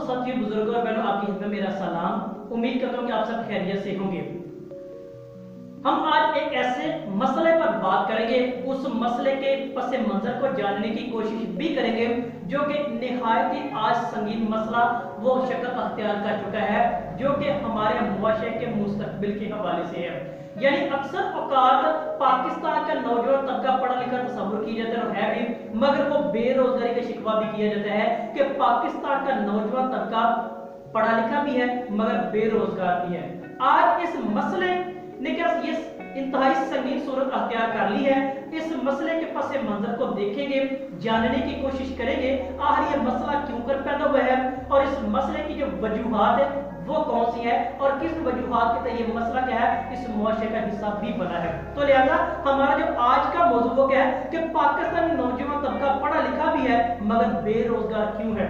साथियों, बुजुर्गों और बहनों, आपकी खिदमत में मेरा सलाम। उम्मीद करता हूं कि आप सब खैरियत से होंगे। हम आज एक ऐसे मसले पर बात करेंगे, उस मसले के पस मंजर को जानने की कोशिश भी करेंगे जो कि निहायत ही आज संगीन मसला वो शक्ल अख्तियार कर चुका है, जो कि हमारे मुआशरे के मुस्तकबिल के हवाले से है। यानी अक्सर औकात पाकिस्तान का नौजवान तबका पढ़ा लिखा तस्वुर किया जाता है भी, मगर वो बेरोजगारी का शिकवा भी किया जाता है कि पाकिस्तान का नौजवान तबका पढ़ा लिखा भी है मगर बेरोजगार भी है। आज इस मसले ने क्या ये इंतहाई संगीन सूरत अख्तियार कर ली है। इस मसले के पस मंजर को देखेंगे, जानने की कोशिश करेंगे आखिर ये मसला क्यों कर पैदा हुआ है और इस मसले की जो वजूहात है वो कौन सी है और किस वजूहात के तहत ये मसला क्या है इस मुआशरे का हिस्सा भी बना है। तो लिहाजा हमारा जो आज का मौजू वो क्या है कि पाकिस्तानी नौजवान तबका पढ़ा लिखा भी है मगर बेरोजगार क्यों है।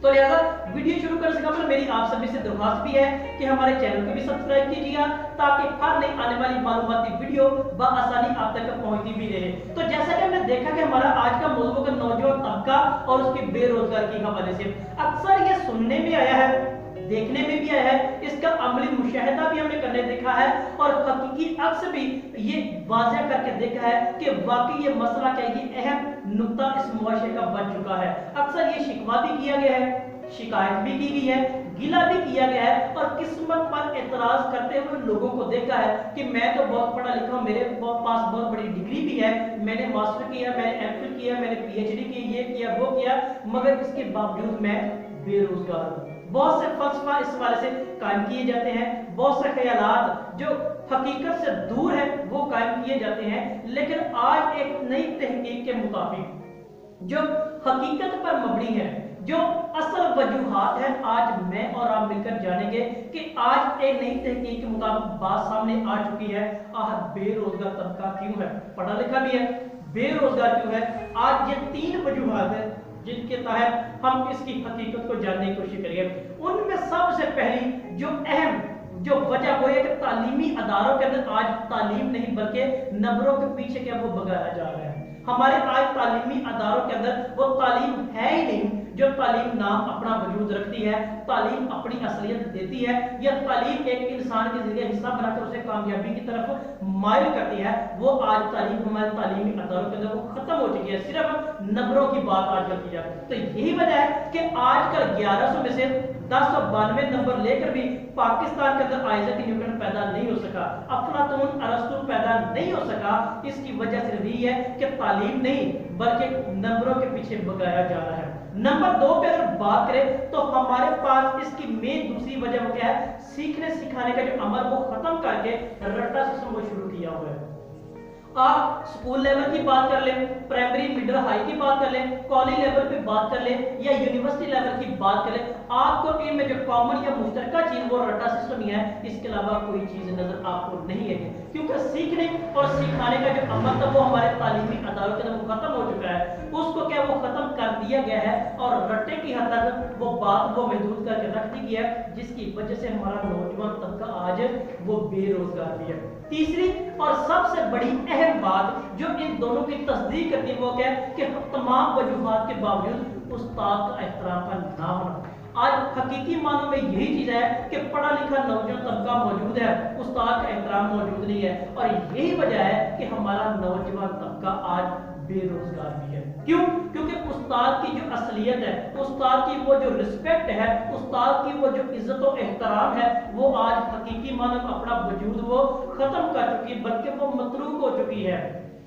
तो लिहाजा वीडियो शुरू करने से पहले मेरी आप सभी से दरख्वास्त भी है कि हमारे चैनल को भी सब्सक्राइब कीजिएगा ताकि हर नई आने वाली मालूमाती वीडियो बआसानी आप तक पहुंचती भी रहे। तो जैसा कि हमने देखा कि हमारा आज का मौजू का नौजवान तबका और उसकी बेरोजगार के हवाले से अक्सर ये सुनने में आया है, देखने में भी आया है, इसका अमली मुशाहिदा भी हमने करने देखा है और हकीकी अक्स भी ये वाज़ेह करके देखा है कि वाकई ये मसला क्या ये अहम नुक्ता इस मुआशरे का बन चुका है। अक्सर ये शिकवा भी किया गया है, शिकायत भी की गई है, गिला भी किया गया है और किस्मत पर एतराज करते हुए लोगों को देखा है कि मैं तो बहुत पढ़ा लिखा हूं, मेरे पास बहुत बड़ी डिग्री भी है, मैंने मास्टर किया, मैंने एमफिल किया, मैंने पीएचडी की, ये किया वो किया, मगर इसके बावजूद मैं बेरोजगार हूं। बहुत से फलसफा इस वाले से कायम किए जाते हैं, बहुत से ख्यालात जो हकीकत से दूर है वो कायम किए जाते हैं, लेकिन आज एक नई तहकीक के मुताबिक जो हकीकत पर मबनी है, जो असल वजूहात है, आज मैं और आप मिलकर जानेंगे कि आज एक नई तहकीक के मुताबिक बात सामने आ चुकी है। बेरोजगार तबका क्यों है, पढ़ा लिखा भी है, बेरोजगार क्यों है। आज ये 3 वजूहात है जिनके तहत हम इसकी हकीकत को जानने की कोशिश करेंगे। उनमें सबसे पहली जो अहम जो वजह वो है कि तालीमी अदारों के अंदर आज तालीम नहीं बल्कि नंबरों के पीछे क्या वो भगाया जा रहा है। हमारे आज तालीमी अदारों के अंदर वो तालीम है ही नहीं जो तालीम नाम अपना वजूद रखती है, तालीम अपनी असलियत देती है, या तालीम एक इंसान के जरिए हिस्सा बनाकर उसे कामयाबी की तरफ माइल करती है। वो आज तालीम हमारे तालीमी अदारों के अंदर वो खत्म हो चुकी है, सिर्फ नंबरों की बात आज की जाती है। तो यही वजह है कि आजकल 1100 में से 1092 नंबर लेकर भी पाकिस्तान के अंदर आइजैक न्यूटन पैदा नहीं हो सका, अफलातून अरस्तु पैदा नहीं हो सका। इसकी वजह सिर्फ यही है कि तालीम नहीं बल्कि नंबरों के पीछे भगाया जा रहा है। नंबर 2 पे अगर बात करें तो हमारे पास इसकी मेन दूसरी वजह क्या है, सीखने सिखाने का जो अमल वो खत्म करके रट्टा सिस्टम को शुरू किया हुआ है। आप स्कूल लेवल की बात कर लें, प्राइमरी मिडिल हाई की बात कर लें, कॉलेज लेवल पे बात कर लें या यूनिवर्सिटी लेवल की बात कर लें, आपको इनमें जो कॉमन या मुश्तरका चीज वो रट्टा सिस्टम ही है, इसके अलावा कोई चीज नजर आपको नहीं है। क्योंकि सीखने और सिखाने का जो अमल था वो हमारे तालीमी अदालत के अंदर खत्म हो चुका है, उसको क्या वो खत्म कर दिया गया है और रट्टे की हद तक वो बात वो महदूद करके रख दी गई है, जिसकी वजह से हमारा नौजवान तबका आज वो बेरोजगार भी है। तीसरी और सबसे बड़ी अहम बात जो इन दोनों की तस्दीक करती है वो क्या है कि तमाम वजूहात के बावजूद उस्ताद का एहतराम का ना होना। आज हकीकी मानों में यही चीज है कि पढ़ा लिखा नौजवान तबका मौजूद है, उस्ताद का एहतराम मौजूद नहीं है और यही वजह है कि हमारा नौजवान तबका आज बेरोजगार भी है। क्यों? क्योंकि उस्ताद की जो असलियत है, उस्ताद की वो जो रिस्पेक्ट है, उस्ताद की वो जो इज्जत और एहतराम है वो आज हकीकी मानों में अपना वजूद वो खत्म कर चुकी है, बल्कि वो मतरूक हो चुकी है।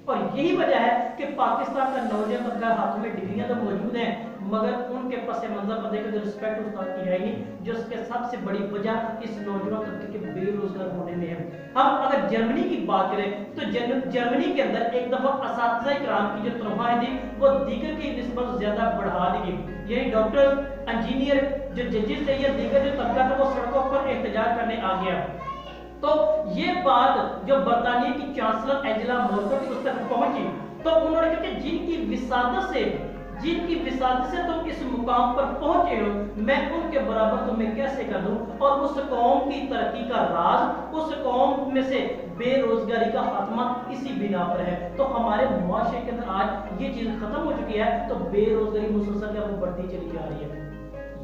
और यही वजह है कि पाकिस्तान का नौजवान तबका हाथों में डिग्रियां तो मौजूद हैं मगर उनके पस मंजर पर देखकर जो रिस्पेक्ट उस्ताद की है नहीं, जो उसके सबसे बड़ी वजह इस नौजवान तबके के बेरोजगार होने में है। हम अगर जर्मनी की बात करें तो जर्मनी के अंदर एक दफा असातिज़ा इकराम की जो तनख्वाहें थी वो दीगर की निस्बत ज्यादा बढ़ा दी गई। यही डॉक्टर, इंजीनियर, जो जजेस थे या दीगर जो तबका था वो सड़कों पर एहतजाज करने आ गया। तो ये बात जो बरतानिया की चांसलर एंजेला मर्केल की उस तक पहुंची तो उन्होंने कहा कि जिनकी विसादत से तुम इस मुकाम पर पहुंचे हो, मैं उनके बराबर तुम्हें कैसे कर दूं। और उस कौम की तरक्की का राज, उस कौम में से बेरोजगारी का खात्मा इसी बिना पर है। तो हमारे मुआशरे के अंदर आज ये चीज खत्म हो चुकी है, तो बेरोजगारी मुसलसल बढ़ती चली जा रही है।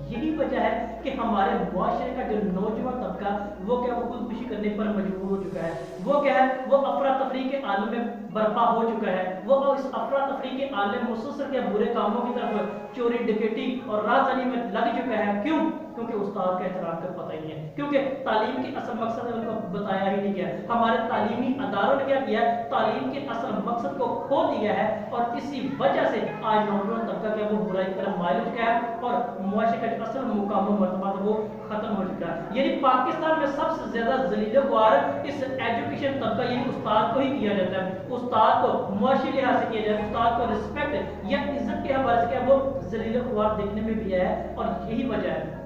यही वजह है कि हमारे मुआशरे का जो नौजवान तबका वो क्या वो खुदकुशी करने पर मजबूर हो चुका है, वो क्या है वो अफरा तफरी के आलम में बर्पा हो चुका है, वो इस अफरा तफरी के आलम मुसलसल के बुरे कामों की तरफ चोरी डकैती और राजधानी में लग चुका है। क्यों? क्योंकि उस्ताद का एहतराम का पता ही नहीं है, क्योंकि तालीम की असल मकसद है उनको बताया ही नहीं गया। हमारे तालीमी अदारों ने क्या किया है, तालीम के असल मकसद को खो दिया है और इसी वजह से आज नौजवान तबका क्या वो बुराई की तरफ माइल हो चुका है और मुआशरे का जो असल मुकाम मर्तबा वो खत्म हो चुका है। यानी पाकिस्तान में सबसे ज्यादा जलील-ओ-ख्वार इस एजुकेशन तबका यानी उस्ताद को ही किया जाता है। उस्ताद को मुआशरी लिहाज से किया जाता है, उस्ताद को रिस्पेक्ट या इज्जत के हवाले से क्या वो जलील-ओ-ख्वार देखने में भी आया है और यही वजह है।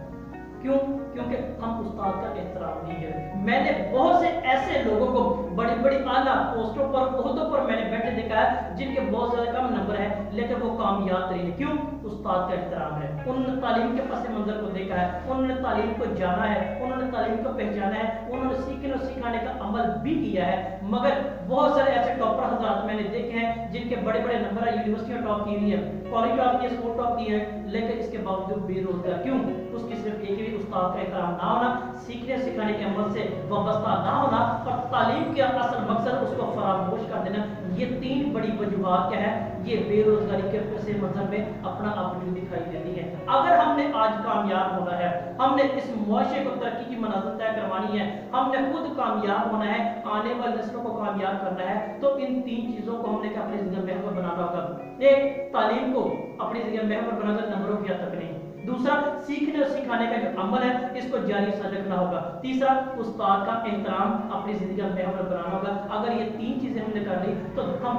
क्यों? क्योंकि हम उस्ताद का एहतराम नहीं करते। मैंने बहुत से ऐसे लोगों को बड़ी बड़ी आला पोस्टों पर ओहदों पर मैंने बैठे देखा है जिनके बहुत ज्यादा कम नंबर है लेकिन वो कामयाब तरीन है। क्यों? उस्ताद का एहतराम है। उन्होंने तालीम के पस मंजर को देखा है, उन्होंने तालीम को जाना है, उन्होंने तालीम को पहचाना है, उन्होंने सीखने और सिखाने का अमल भी किया है। मगर बहुत सारे ऐसे टॉपर हजरात मैंने देखे हैं जिनके बड़े बड़े नंबर है, यूनिवर्सिटियां टॉप की हुई है, कॉलेज टॉप की है, स्कूल टॉप की है, लेकिन इसके बावजूद बेरोजगार। क्यों? उसकी सिर्फ एक ही उस्ताद का एहतराम ना होना, सीखने सिखाने के अमल से वाबस्ता ना होना और तालीम के असल मकसद उसको फरामोश कर देना। ये तीन बड़ी वजूहात क्या है, ये बेरोजगारी के पस मंजर में अपना आप दिखाई देती है। अगर हमने आज कामयाब होना है, हमने इस मुआशरे को तरक्की की मनाज़िल तय करवानी है, हमने खुद कामयाब होना है, आने वाली नस्लों को कामयाब करना है, तो इन तीन चीजों को हमने क्या अपनी जिंदगी में महफूज बनाना होगा। एक, तालीम को अपनी जिंदगी में महफूज बनाकर नंबरों की हद तक नहीं। दूसरा, सीखने और सिखाने का जो अमल है इसको जारी रखना होगा। तीसरा, उस्ताद का एहतराम अपनी जिंदगी में महफूज बनाना होगा। अगर ये तीन चीजें हमने कर ली तो हम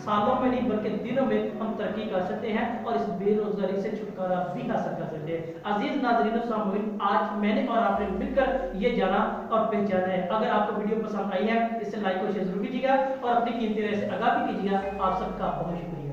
सालों में नहीं बल्कि दिनों में हम तरक्की कर सकते हैं और इस बेरोजगारी से छुटकारा भी हासिल कर सकते हैं। अजीज नाज़रीन सामईन, आज मैंने और आपने मिलकर ये जाना और पहचाना है। अगर आपको वीडियो पसंद आई है इसे लाइक और शेयर जरूर कीजिएगा और अपनी कीमती राय से आगाह भी कीजिएगा। आप सबका बहुत शुक्रिया।